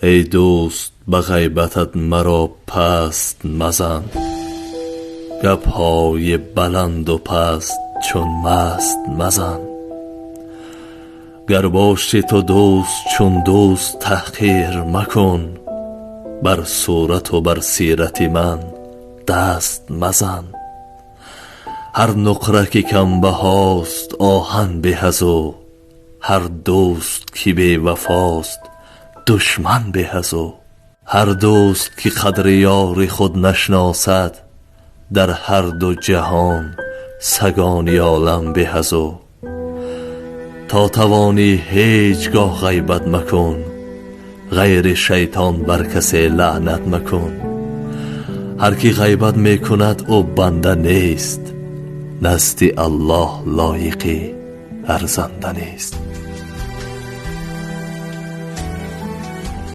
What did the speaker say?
ای دوست به غیبتت مرا پست مزن، گپ‌های بلند و پست چون مست مزن. گر باشی تو دوست چون دوست تحقیر مکن، بر صورت و بر سیرت من دست مزن. هر نقره که کم بهاست آهن به از او، هر دوست که بی وفاست دشمن به از او. هر دوست که قدر یار خود نشناسد، در هر دو جهان سگانی عالم به از او. تا توانی هیچگاه غیبت مکن، غیر شیطان بر کسی لعنت مکن. هر کی غیبت میکند او بنده نیست، نزد الله لایق ارزنده نیست.